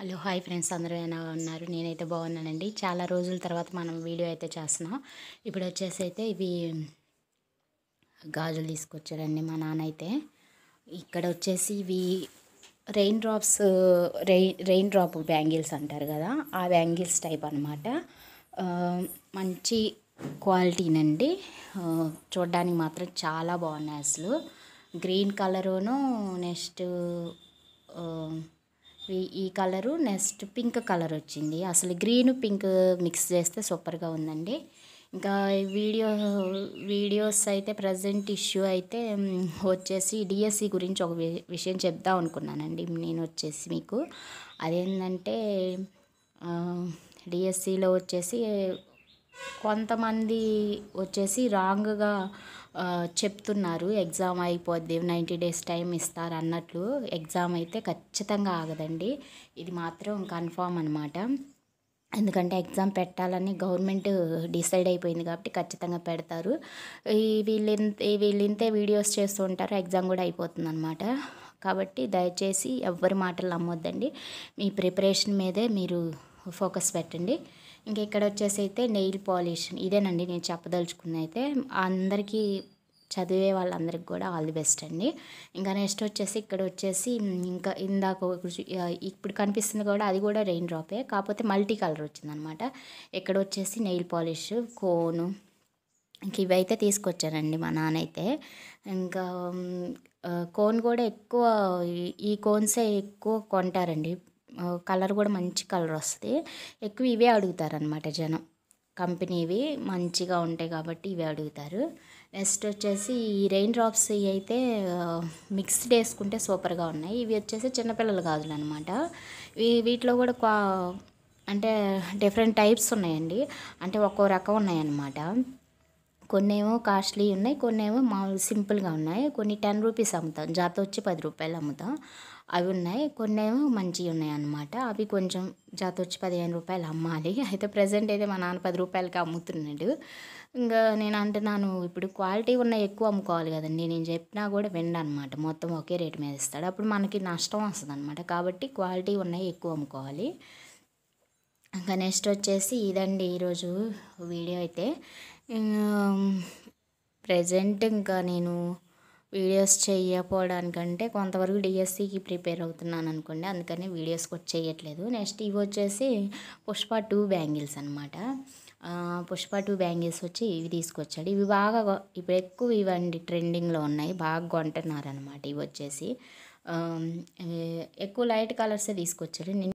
Hello hi friends, అందరూ ఎలా ఉన్నారు? నేనైతే బాగున్నానండి. చాలా రోజుల తర్వాత మనం వీడియో అయితే చేస్తున్నాం. ఇప్పుడు వచ్చేసి అయితే ఇవి గాజులు తీసుకొచ్చారండి మా నాన్న అయితే. ఇక్కడ వచ్చేసి ఇవి rain drops rain drop bangles అంటారు కదా, ఆ బ్యాంగిల్స్ టైప్ అనమాట. మంచి క్వాలిటీనండి. చూడ్డానికి మాత్రం చాలా బాగున్నాయి అసలు. గ్రీన్ కలరును నెక్స్ట్ ఈ కలరు నెక్స్ట్ పింక్ కలర్ వచ్చింది. అసలు గ్రీన్ పింక్ మిక్స్ చేస్తే సూపర్గా ఉందండి. ఇంకా వీడియోస్ అయితే ప్రజెంట్ ఇష్యూ అయితే వచ్చేసి డిఎస్సి గురించి ఒక విషయం చెప్దాం అనుకున్నానండి నేను వచ్చేసి మీకు. అదేంటంటే డిఎస్సిలో వచ్చేసి కొంతమంది వచ్చేసి రాంగ్గా చెప్తున్నారు. ఎగ్జామ్ అయిపోద్ది, 90 డేస్ టైం ఇస్తారు అన్నట్లు. ఎగ్జామ్ అయితే ఖచ్చితంగా ఆగదండి, ఇది మాత్రం కన్ఫామ్ అనమాట. ఎందుకంటే ఎగ్జామ్ పెట్టాలని గవర్నమెంట్ డిసైడ్ అయిపోయింది కాబట్టి ఖచ్చితంగా పెడతారు. వీళ్ళు ఇంతే వీడియోస్ చేస్తూ ఉంటారు, ఎగ్జామ్ కూడా అయిపోతుంది అనమాట. కాబట్టి దయచేసి ఎవ్వరి మాటలు నమ్మొద్దండి, మీ ప్రిపరేషన్ మీదే మీరు ఫోకస్ పెట్టండి. ఇంకా ఇక్కడ వచ్చేసి అయితే నెయిల్ పాలిష్, ఇదేనండి నేను చెప్పదలుచుకున్న అయితే. అందరికీ చదివే వాళ్ళందరికీ కూడా ఆల్ ది బెస్ట్ అండి. ఇంకా నెక్స్ట్ వచ్చేసి ఇక్కడ వచ్చేసి ఇంకా ఇందాక ఇప్పుడు కనిపిస్తుంది కూడా, అది కూడా రెయిన్ డ్రాపే, కాకపోతే మల్టీ కలర్ వచ్చిందనమాట. ఇక్కడ వచ్చేసి నెయిల్ పాలిష్, కోను, ఇంక ఇవైతే తీసుకొచ్చానండి మా నాన్న అయితే. ఇంకా కోన్ కూడా ఎక్కువ, ఈ కోన్సే ఎక్కువ కొంటారండి. కలర్ కూడా మంచి కలర్ వస్తుంది. ఎక్కువ ఇవే అడుగుతారనమాట జనం. కంపెనీవి మంచిగా ఉంటాయి కాబట్టి ఇవే అడుగుతారు. నెక్స్ట్ వచ్చేసి ఈ రెయిన్ డ్రాప్స్ అయితే మిక్స్డ్ వేసుకుంటే సూపర్గా ఉన్నాయి. ఇవి వచ్చేసి చిన్నపిల్లల గాజులు అనమాట. వీటిలో కూడా అంటే డిఫరెంట్ టైప్స్ ఉన్నాయండి, అంటే ఒక్కో రకం ఉన్నాయన్నమాట. కొన్ని ఏమో కాస్ట్లీ ఉన్నాయి, కొన్ని ఏమో మామూలు సింపుల్గా ఉన్నాయి. కొన్ని 10 రూపీస్ అమ్ముతాం, జాత వచ్చి 10 రూపాయలు అమ్ముతాం, అవి ఉన్నాయి. కొన్ని ఏమో మంచివి ఉన్నాయి అన్నమాట, అవి కొంచెం జాత వచ్చి 15 రూపాయలు అమ్మాలి. అయితే ప్రజెంట్ అయితే మా నాన్న 10 రూపాయలకి అమ్ముతున్నాడు. ఇంకా నేను అంటున్నాను, ఇప్పుడు క్వాలిటీ ఉన్న ఎక్కువ అమ్ముకోవాలి కదండి. నేను చెప్పినా కూడా అనమాట, మొత్తం ఒకే రేటు మీద ఇస్తాడు, అప్పుడు మనకి నష్టం వస్తుంది అనమాట. కాబట్టి క్వాలిటీ ఉన్నాయి ఎక్కువ అమ్ముకోవాలి. ఇంకా నెక్స్ట్ వచ్చేసి ఇదండి ఈరోజు వీడియో అయితే. ప్రజెంట్ ఇంకా నేను వీడియోస్ చేయకపోవడానికంటే కొంతవరకు డిఎస్సికి ప్రిపేర్ అవుతున్నాను అనుకోండి, అందుకని వీడియోస్ కూడా చేయట్లేదు. నెక్స్ట్ ఇవి వచ్చేసి పుష్ప 2 బ్యాంగిల్స్ అనమాట. పుష్ప 2 బ్యాంగిల్స్ వచ్చి ఇవి తీసుకొచ్చాడు. ఇవి బాగా ఇప్పుడు ఎక్కువ ఇవండి ట్రెండింగ్లో ఉన్నాయి, బాగా కొంటున్నారు అనమాట. ఇవి వచ్చేసి ఎక్కువ లైట్ కలర్సే తీసుకొచ్చాడు.